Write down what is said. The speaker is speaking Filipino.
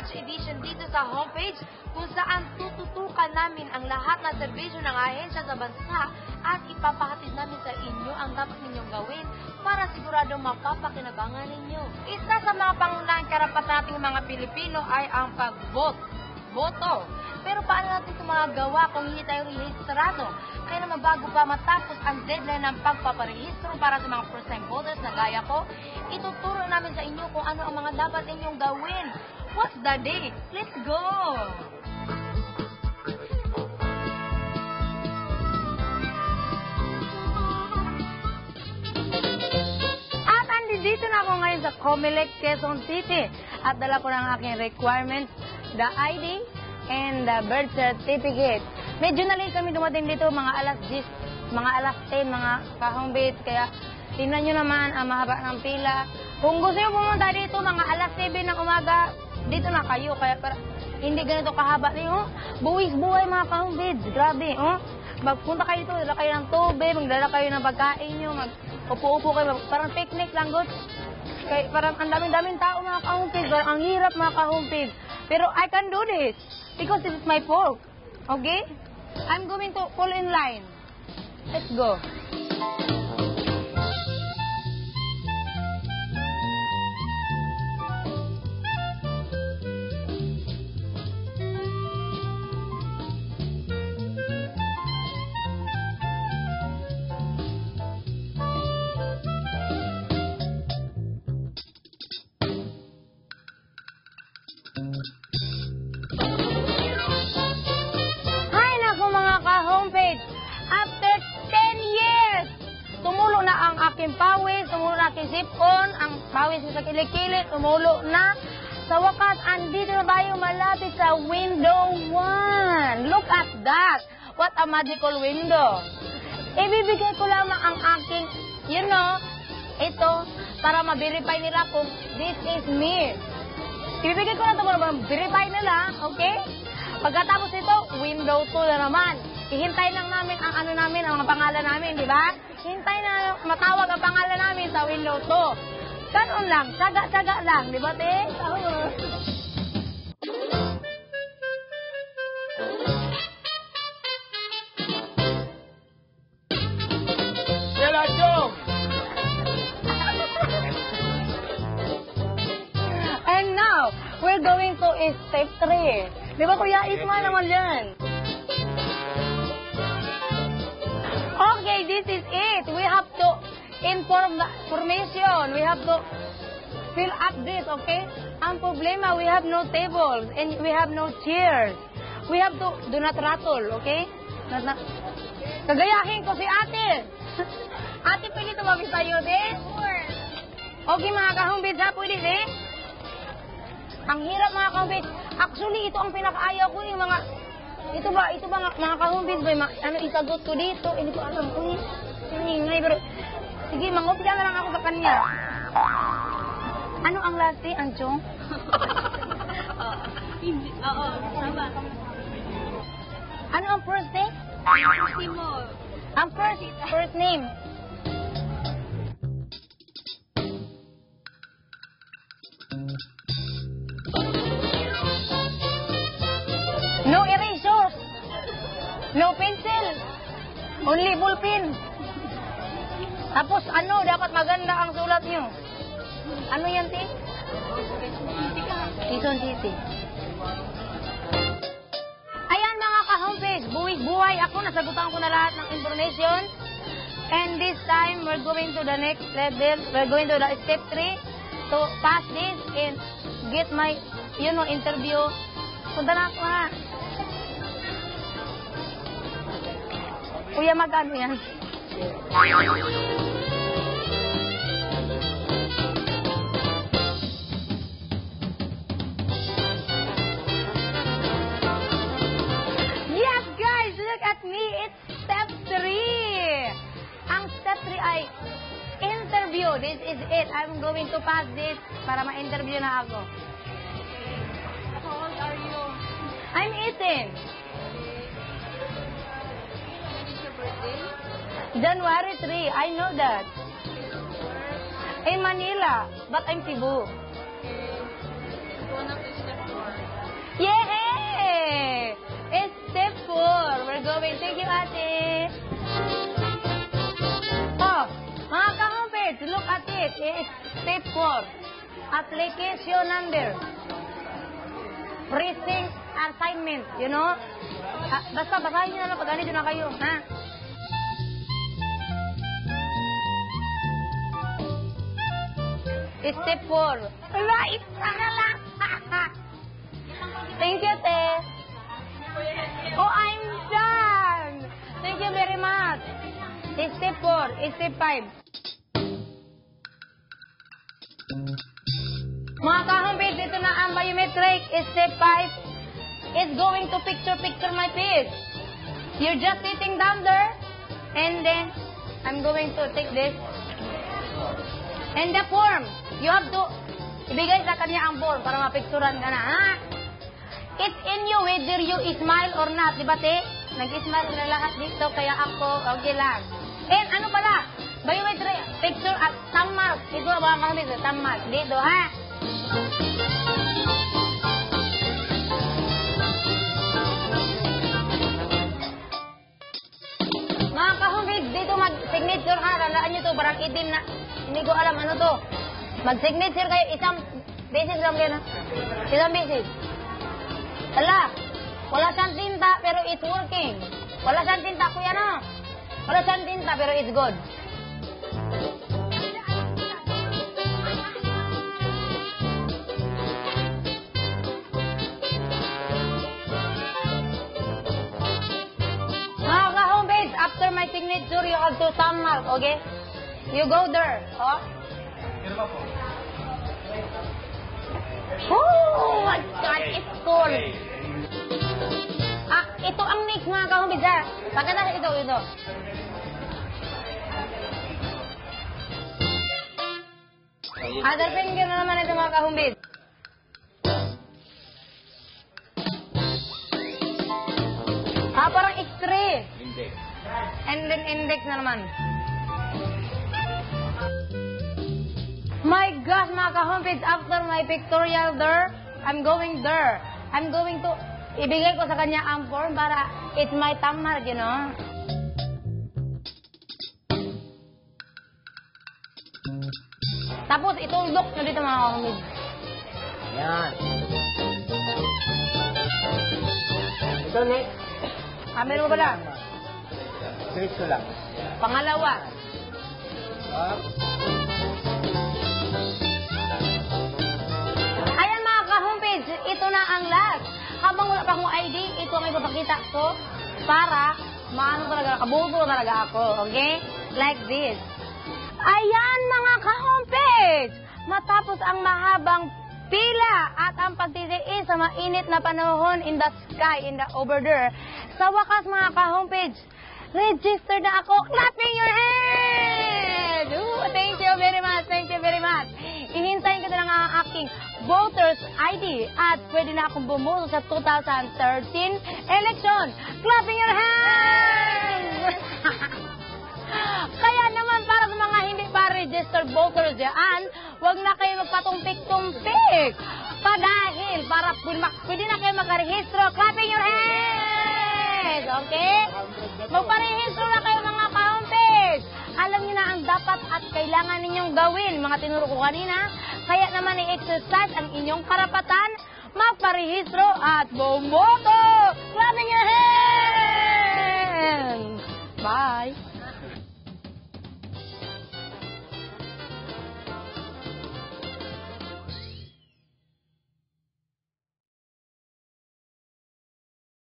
March edition dito sa homepage kung saan tututukan namin ang lahat ng serbisyo ng ahensya sa bansa at ipapahatid namin sa inyo ang dapat ninyong gawin para siguradong mapapakinabangan ninyo. Isa sa mga pangunahing karapatan nating mga Pilipino ay ang boto. Pero paano natin ito magawa kung hindi tayo rehistrado? Kaya naman bago pa matapos ang deadline ng pagpaparehistro para sa mga first-time voters na gaya ko, ituturo namin sa inyo kung ano ang mga dapat inyong gawin. What's the date? Let's go! At andito na ako ngayon sa Comelec, Quezon City. At dala ko ng aking requirements, the ID, and the birth certificate. Medyo na late kami dumating dito, mga alas 10, mga alas 10, mga kahumbit. Kaya tingnan nyo naman ang mahaba ng pila. Kung gusto nyo pumunta dito, mga alas 7 ng umaga, dito na kayo. Kaya para hindi ganito kahaba. Buwis buhay mga kahumbit. Grabe, oh. Magpunta kayo dito, dala kayo ng tubig, magdala kayo ng pagkain nyo, mag-upo-upo kayo, parang picnic lang, good. Kaya parang ang daming tao mga kahumpit, parang ang hirap mga kahumpit. Pero I can do this. Because this is my pork. Okay? I'm going to fall in line. Let's go. After 10 years, tumulo na ang aking pawis, tumulo na aking sipon, ang pawis sa kilikili, tumulo na. Sa wakas, andito na tayo malapit sa window 1. Look at that. What a magical window. Ibibigay ko lamang ang aking, ito, para ma-verify nila kung this is me. Ibibigay ko na ito para ma-verify nila, okay? Pagkatapos ito, window 2 na naman. Ihintay lang namin ang ang mga pangalan namin, di ba? Hintay na matawag ang pangalan namin sa window 2. Ganon lang, tsaga-tsaga lang, di ba, te? And now, we're going to step 3. Di ba, Kuya Isma naman yan? Okay, this is it. We have to inform the formation. We have to fill up this, okay? Ang problema, we have no tables and we have no chairs. We have to do not rattle, okay? Kagayahin ko si ate. Ate, pwede tumabis tayo, de? Okay, mga kahumbit, ha? Pwede, de? Ang hirap, mga kahumbit. Actually, ito ang pinakaayaw ko, yung mga... Ito ba mga kahumbit ba, isagot ko dito, hindi ko alam kung hiningay, pero sige, mangopya na lang ako sa kanya. Ano ang last day, Anchong? Oo, tama. Ano ang first day? Timo. Ang first name. No erasers. No pencil. Only ballpen. Tapos dapat maganda ang sulat nyo. Ano yan, Ti? Quezon City. Ayan mga ka-homepage, buhay ako, nasagutan ko na lahat ng information. And this time, we're going to the next level. We're going to the step 3 to pass this and get my, interview. Punta na ako, ha? Kuya, magkano yan? Yes, guys! Look at me! It's step 3! Ang step 3 ay interview. This is it. I'm going to pass this para ma-interview na ako. How old are you? I'm 18. Birthday? January 3, I know that. In Manila, but I'm Cebu. One of the step 4. ate. Oh, mga ka-homepage, look at it. It's step 4. Application number. Precinct assignment, you know? Basta basahin nyo na lang pag ganito na kayo, ha? Step 4. Right! Thank you, te. Oh, I'm done! Thank you very much. Step 4. Step 5. Mga ka-homepage, ito na ang biometric. Step 5 is going to picture my face. You're just sitting down there, and then I'm going to take this. And the form, you have to ibigay sa kanya ang form para mapicturan ka na, ha? It's in you whether you smile or not, di ba, te? Nag-smile na lahat dito, kaya ako, okay lang. And ano pala, biometric picture at thumb mark. Ito ba mga dito, thumb mark. Dito, ha? Mga kahumid, dito mag-signature ka. Tandaan nyo to, parang itim na. Hindi ko alam ano to. Mag-signature kayo, isang beses lang yan, ha? Isang beses. Ala, wala siyang tinta, pero it's working. Wala siyang tinta, kuya, no? Wala siyang tinta, pero it's good. Mga ka-homepage, after my signature, you have to thumb mark, okay? You go there, oh? Oh my God, it's cool. Ito ang next mga ka-homepage, ha? Pagkatapos ito. Other finger na naman ito mga ka-homepage. Parang X-ray. Index. And then index na naman. My gosh, mga ka-homepage, after my pictorial there, I'm going there. I'm going to, ibigay ko sa kanya ang form para it's my thumb mark, you know. Tapos, ituldok na dito mga ka-homepage. Yan. Ito next. Meron mo pala? Diretso lang. Pangalawa. Up. Ayan mga ka-homepage, ito na ang last. Habang wala pa akong ID, ito ang ipapakita ko para maano talaga, kabuto talaga ako, okay? Like this. Ayan mga ka-homepage! Matapos ang mahabang pila at ang pagtitiis sa mainit na panahon in the sky, in the over there. Sa wakas mga ka-homepage, registered na ako. Clapping your hands! Ooh, thank you very much, thank you very much. Inintayin ko na lang ang aking voter's ID at pwede na akong bumuto sa 2013 election. Clapping your hands! Kaya naman para sa mga hindi pa registered voters dyan, huwag na kayo magpatumpik-tumpik. Padahil para pwede na kayo makarehistro. Clapping your hands! Okay? Magparehistro na kayo mga ka-homepage. Alam niyo na ang dapat at kailangan ninyong gawin, mga tinuro ko kanina. Kaya naman i-exercise ang inyong karapatan, magparehistro at bumoto!